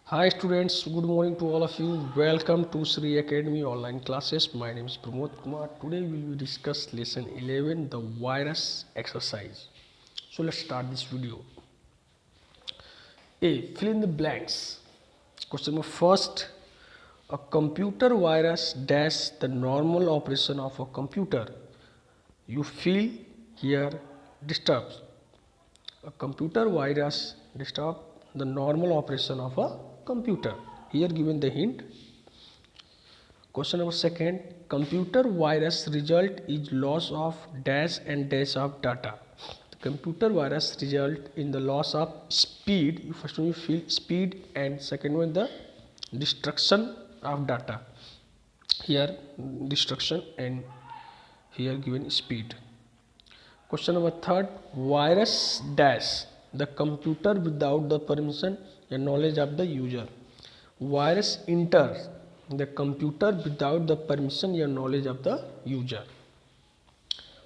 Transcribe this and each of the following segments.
Hi students, good morning to all of you. Welcome to Sri Academy online classes. My name is Pramod Kumar. Today we will discuss lesson 11, the virus exercise. So let's start this video. A. Fill in the blanks. Question number first. A computer virus dash the normal operation of a computer. You feel here disturbs. A computer virus disturb the normal operation of a computer. Here given the hint. Question number second. Computer virus result is loss of dash and dash of data. The computer virus result in the loss of speed. You first one you feel speed and second one the destruction of data. Here destruction and here given speed. Question number third. Virus dash the computer without the permission and knowledge of the user. Virus enter the computer without the permission and knowledge of the user.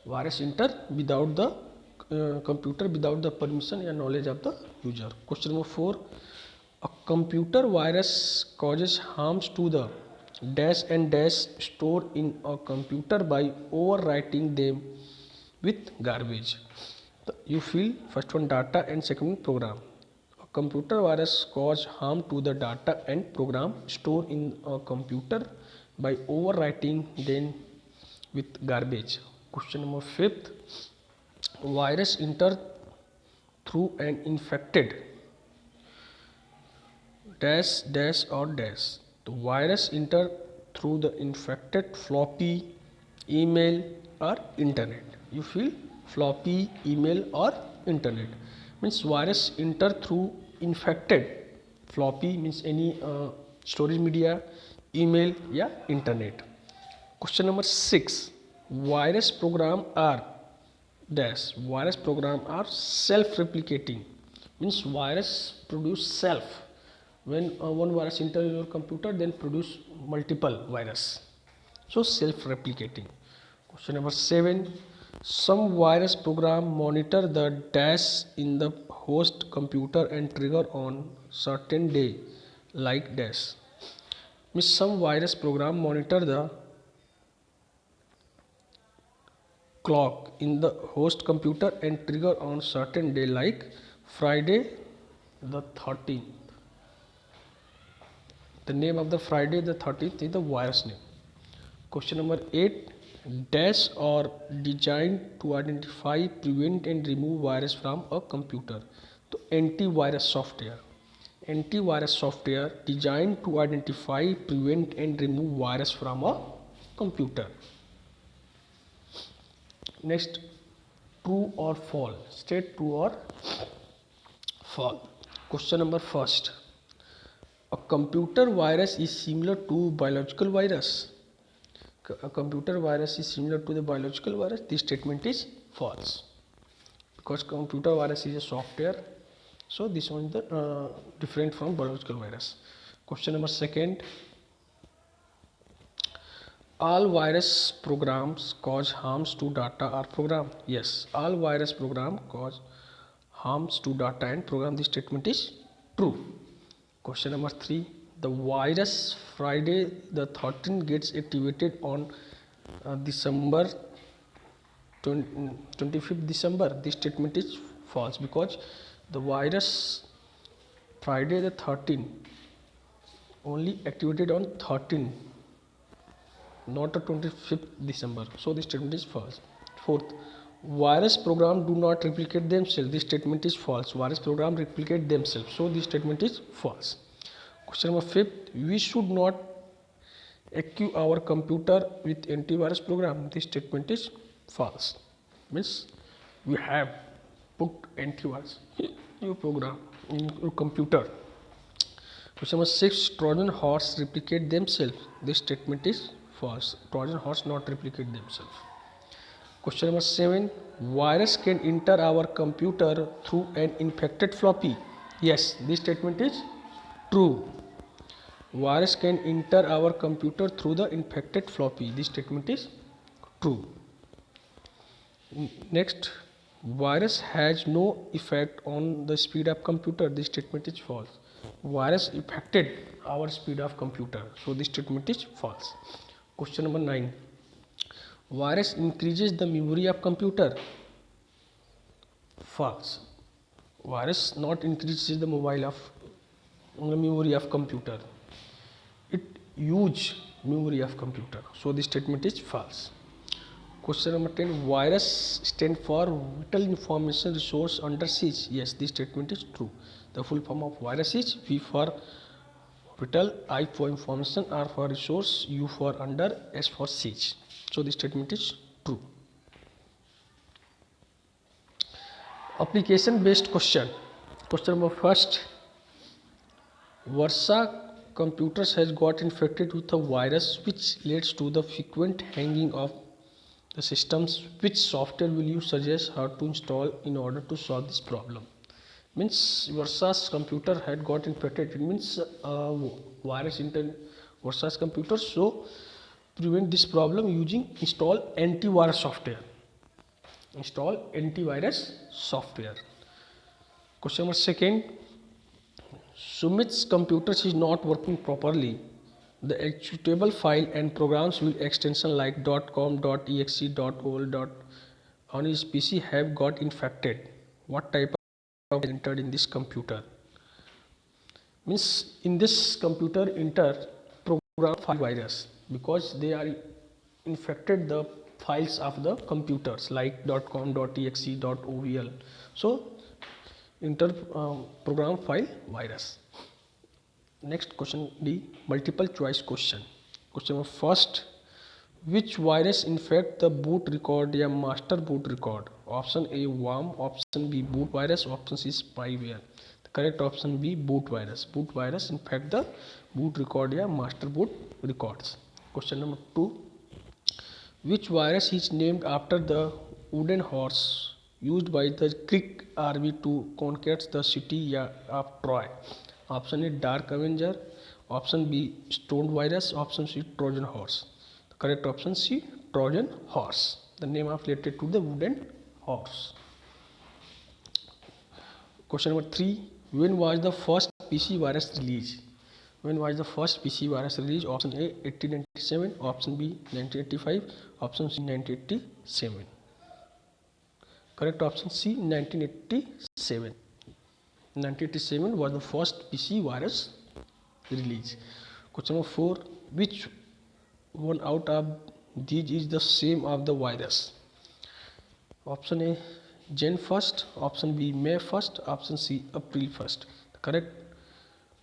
Virus enter without the computer without the permission and knowledge of the user. Question number 4. A computer virus causes harms to the dash and dash stored in a computer by overwriting them with garbage. You fill first one data and second one program. A computer virus cause harm to the data and program stored in a computer by overwriting them with garbage. Question number 5. Virus enter through an infected dash dash or dash. The virus enter through the infected floppy, email or internet. You feel floppy, email or internet. Means virus enter through infected. Floppy means any storage media, email या internet. Question number 6. Virus program are dash. Virus program are self-replicating. Means virus produce self. When one virus enter your computer, then produce multiple virus. So self-replicating. Question number 7. Some virus program monitor the dash in the host computer and trigger on certain day like dash. Means some virus program monitor the clock in the host computer and trigger on certain day like Friday the 13th. The name of the Friday the 13th is the virus name. Question number 8. Dash are designed to identify, prevent and remove virus from a computer. So antivirus software. Antivirus software designed to identify, prevent and remove virus from a computer. Next, true or false. State true or false. Question number first. A computer virus is similar to biological virus. A computer virus is similar to the biological virus. This statement is false because computer virus is a software. So this one is the different from biological virus. Question number second. All virus programs cause harms to data or program. Yes, all virus program cause harms to data and program. This statement is true. Question number 3. The virus Friday the 13th gets activated on December 25th December. This statement is false because the virus Friday the 13th only activated on 13th, not the 25th December. So this statement is false. Fourth, virus program do not replicate themselves. This statement is false. Virus program replicate themselves. So this statement is false. Question number 5. We should not equip our computer with antivirus program. This statement is false. Means we have put antivirus in your program in your computer. Question number 6. Trojan horse replicate themselves. This statement is false. Trojan horse not replicate themselves. Question number 7. Virus can enter our computer through an infected floppy. Yes, this statement is true. Virus can enter our computer through the infected floppy. This statement is true. Next, Virus has no effect on the speed of computer. This statement is false. Virus affected our speed of computer. So this statement is false. Question number 9. Virus increases the memory of computer. False. Virus not increases the memory of computer. It use memory of computer. So this statement is false. Question number 10. Virus stand for Vital Information Resource Under Siege. Yes, this statement is true. The full form of virus is V for vital, I for information, R for resource, U for under, S for siege. So this statement is true. Application based question. Question number first. Warsaw computers has got infected with a virus which leads to the frequent hanging of the systems. Which software will you suggest how to install in order to solve this problem? Means Warsaw's computer had got infected. It means virus entered Warsaw's computer. So prevent this problem using install antivirus software. Install antivirus software. Question number second. Sumit's computer is not working properly. The executable file and programs with extension like .com, .exe, .ol, on his PC have got infected. What type of entered in this computer? Means in this computer enter program file virus because they are infected the files of the computers like .com, .exe, .ovl. So enter program file virus. Next question D, multiple choice question. Question number first. Which virus infect the boot record या master boot record? Option A worm, option B boot virus, option C spyware. The correct option B boot virus. Boot virus infect the boot record या master boot records. Question number 2. Which virus is named after the wooden horse used by the Greek army to conquer the city of Troy? Option A Dark Avenger, option B Stone Virus, option C Trojan Horse. The correct option C Trojan Horse. The name of related to the wooden horse. Question number 3. When was the first PC virus released? When was the first PC virus released? Option A 1897, option B 1985, option C 1987. Correct option C 1987. 1987 was the first PC virus release. Question number 4. Which one out of these is the same of the virus? Option A Jan 1st, option B May 1st, option C April 1st. The correct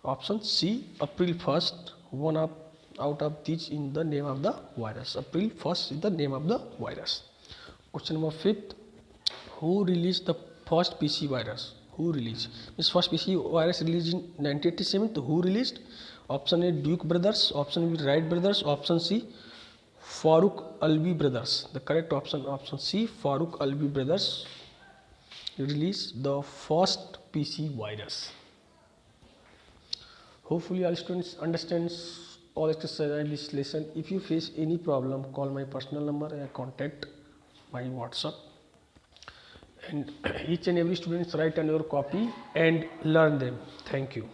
option C April 1st. One out of these in the name of the virus. April 1st is the name of the virus. Question number 5. Who released the first PC virus? Who released? This first PC virus released in 1987. Who released? Option A Duke Brothers, option B Wright Brothers, option C Farooq Alvi Brothers. The correct option C Farooq Alvi Brothers released the first PC virus. Hopefully all students understands all exercise in this lesson. If you face any problem, call my personal number and contact my WhatsApp. And each and every student write on your copy and learn them. Thank you.